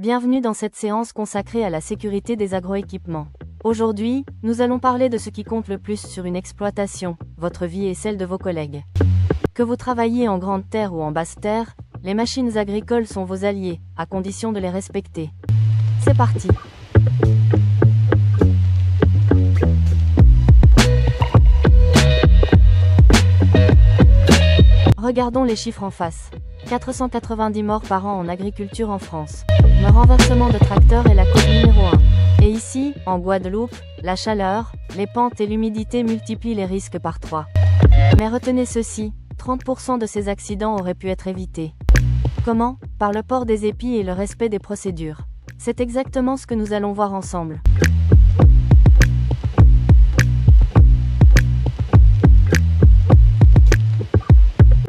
Bienvenue dans cette séance consacrée à la sécurité des agroéquipements. Aujourd'hui, nous allons parler de ce qui compte le plus sur une exploitation, votre vie et celle de vos collègues. Que vous travailliez en grande terre ou en basse terre, les machines agricoles sont vos alliés, à condition de les respecter. C'est parti! Regardons les chiffres en face. 490 morts par an en agriculture en France. Le renversement de tracteurs est la cause numéro 1. Et ici, en Guadeloupe, la chaleur, les pentes et l'humidité multiplient les risques par 3. Mais retenez ceci, 30% de ces accidents auraient pu être évités. Comment? Par le port des épis et le respect des procédures. C'est exactement ce que nous allons voir ensemble.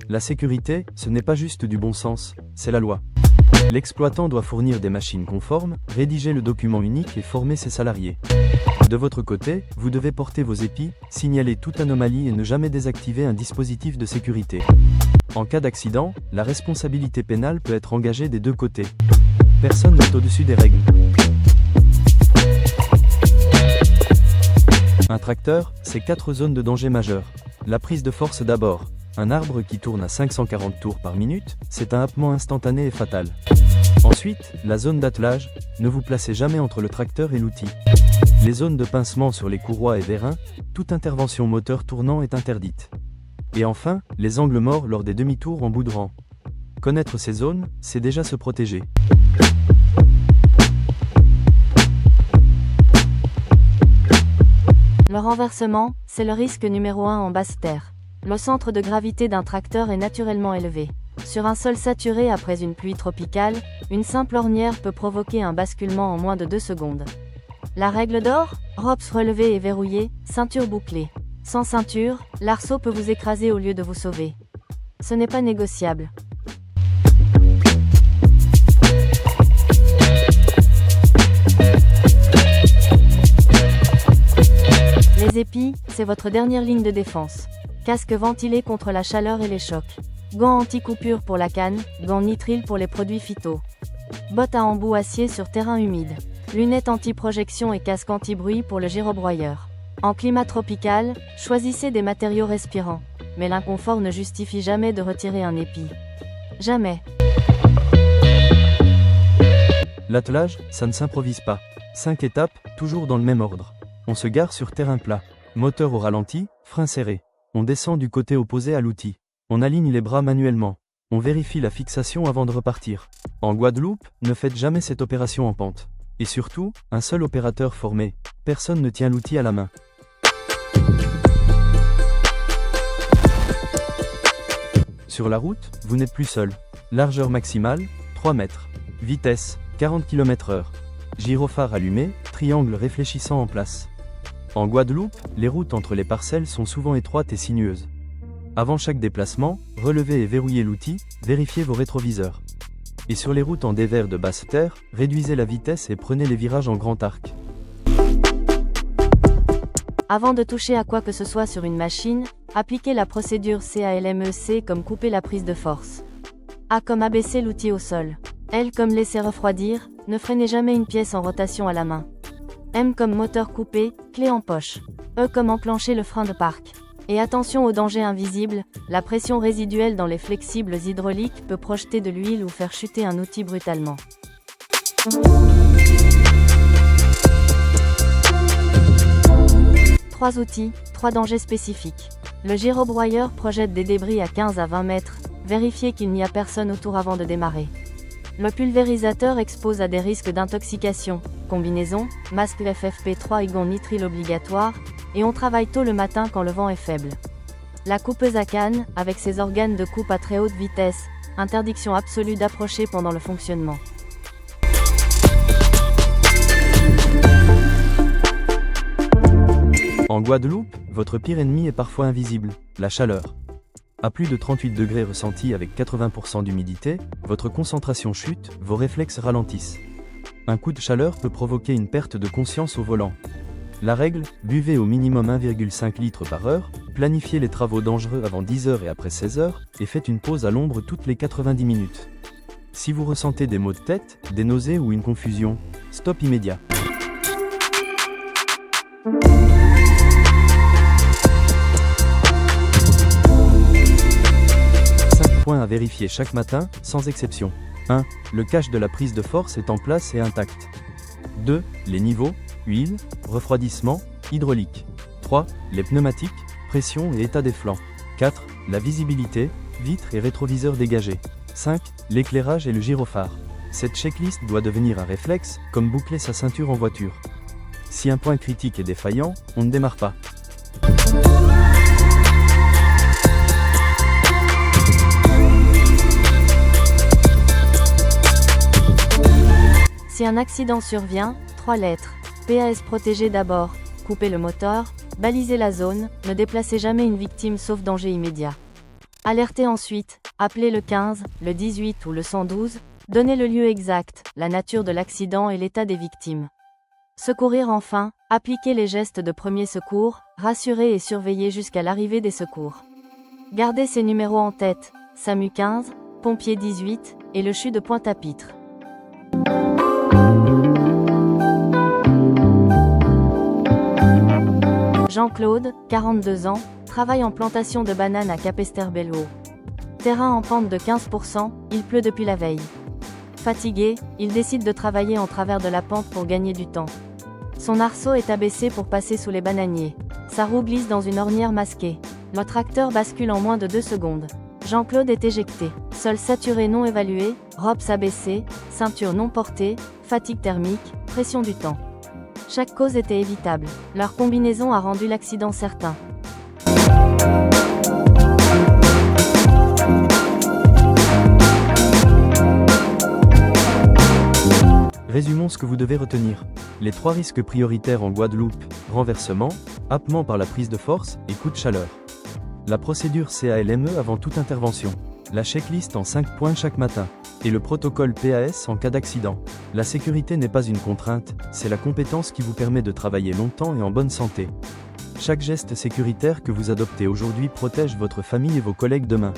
La sécurité, ce n'est pas juste du bon sens, c'est la loi. L'exploitant doit fournir des machines conformes, rédiger le document unique et former ses salariés. De votre côté, vous devez porter vos épis, signaler toute anomalie et ne jamais désactiver un dispositif de sécurité. En cas d'accident, la responsabilité pénale peut être engagée des deux côtés. Personne n'est au-dessus des règles. Un tracteur, c'est 4 zones de danger majeures. La prise de force d'abord. Un arbre qui tourne à 540 tours par minute, c'est un happement instantané et fatal. Ensuite, la zone d'attelage, ne vous placez jamais entre le tracteur et l'outil. Les zones de pincement sur les courroies et vérins, toute intervention moteur tournant est interdite. Et enfin, les angles morts lors des demi-tours en bout de rang. Connaître ces zones, c'est déjà se protéger. Le renversement, c'est le risque numéro 1 en basse terre. Le centre de gravité d'un tracteur est naturellement élevé. Sur un sol saturé après une pluie tropicale, une simple ornière peut provoquer un basculement en moins de 2 secondes. La règle d'or? Rops relevés et verrouillés, ceinture bouclée. Sans ceinture, l'arceau peut vous écraser au lieu de vous sauver. Ce n'est pas négociable. Les épis, c'est votre dernière ligne de défense. Casque ventilé contre la chaleur et les chocs. Gants anti-coupure pour la canne, gants nitrile pour les produits phyto. Bottes à embout acier sur terrain humide. Lunettes anti-projection et casque anti-bruit pour le gyrobroyeur. En climat tropical, choisissez des matériaux respirants. Mais l'inconfort ne justifie jamais de retirer un épi. Jamais. L'attelage, ça ne s'improvise pas. 5 étapes, toujours dans le même ordre. On se gare sur terrain plat. Moteur au ralenti, frein serré. On descend du côté opposé à l'outil. On aligne les bras manuellement. On vérifie la fixation avant de repartir. En Guadeloupe, ne faites jamais cette opération en pente. Et surtout, un seul opérateur formé. Personne ne tient l'outil à la main. Sur la route, vous n'êtes plus seul. Largeur maximale, 3 mètres. Vitesse, 40 km/h. Gyrophare allumé, triangle réfléchissant en place. En Guadeloupe, les routes entre les parcelles sont souvent étroites et sinueuses. Avant chaque déplacement, relevez et verrouillez l'outil, vérifiez vos rétroviseurs. Et sur les routes en dévers de basse terre, réduisez la vitesse et prenez les virages en grand arc. Avant de toucher à quoi que ce soit sur une machine, appliquez la procédure CALMEC comme couper la prise de force. A comme abaisser l'outil au sol. L comme laisser refroidir, ne freinez jamais une pièce en rotation à la main. M comme moteur coupé, clé en poche. E comme enclencher le frein de parc. Et attention aux dangers invisibles, la pression résiduelle dans les flexibles hydrauliques peut projeter de l'huile ou faire chuter un outil brutalement. Trois outils, 3 dangers spécifiques. Le gyrobroyeur projette des débris à 15 à 20 mètres, vérifiez qu'il n'y a personne autour avant de démarrer. Le pulvérisateur expose à des risques d'intoxication, combinaison, masque FFP3 et gants nitrile obligatoires, et on travaille tôt le matin quand le vent est faible. La coupeuse à canne, avec ses organes de coupe à très haute vitesse, interdiction absolue d'approcher pendant le fonctionnement. En Guadeloupe, votre pire ennemi est parfois invisible, la chaleur. À plus de 38 degrés ressentis avec 80% d'humidité, votre concentration chute, vos réflexes ralentissent. Un coup de chaleur peut provoquer une perte de conscience au volant. La règle, buvez au minimum 1,5 litre par heure, planifiez les travaux dangereux avant 10 h et après 16 h, et faites une pause à l'ombre toutes les 90 minutes. Si vous ressentez des maux de tête, des nausées ou une confusion, stop immédiat. 5 points à vérifier chaque matin, sans exception. 1. Le cache de la prise de force est en place et intact. 2. Les niveaux, huile, refroidissement, hydraulique. 3. Les pneumatiques, pression et état des flancs. 4. La visibilité, vitres et rétroviseurs dégagés. 5. L'éclairage et le gyrophare. Cette checklist doit devenir un réflexe, comme boucler sa ceinture en voiture. Si un point critique est défaillant, on ne démarre pas. Si un accident survient, 3 lettres. PAS protégez d'abord, coupez le moteur, balisez la zone, ne déplacez jamais une victime sauf danger immédiat. Alertez ensuite, appelez le 15, le 18 ou le 112, donnez le lieu exact, la nature de l'accident et l'état des victimes. Secourir enfin, appliquez les gestes de premier secours, rassurez et surveillez jusqu'à l'arrivée des secours. Gardez ces numéros en tête, SAMU 15, Pompier 18, et le CHU de Pointe-à-Pitre. Jean-Claude, 42 ans, travaille en plantation de bananes à Capesterre-Belle-Eau. Terrain en pente de 15%, il pleut depuis la veille. Fatigué, il décide de travailler en travers de la pente pour gagner du temps. Son arceau est abaissé pour passer sous les bananiers. Sa roue glisse dans une ornière masquée. Le tracteur bascule en moins de 2 secondes. Jean-Claude est éjecté. Sol saturé non évalué, robes abaissées, ceinture non portée, fatigue thermique, pression du temps. Chaque cause était évitable. Leur combinaison a rendu l'accident certain. Résumons ce que vous devez retenir. Les 3 risques prioritaires en Guadeloupe, renversement, happement par la prise de force et coup de chaleur. La procédure CALME avant toute intervention. La checklist en 5 points chaque matin. Et le protocole PAS en cas d'accident. La sécurité n'est pas une contrainte, c'est la compétence qui vous permet de travailler longtemps et en bonne santé. Chaque geste sécuritaire que vous adoptez aujourd'hui protège votre famille et vos collègues demain.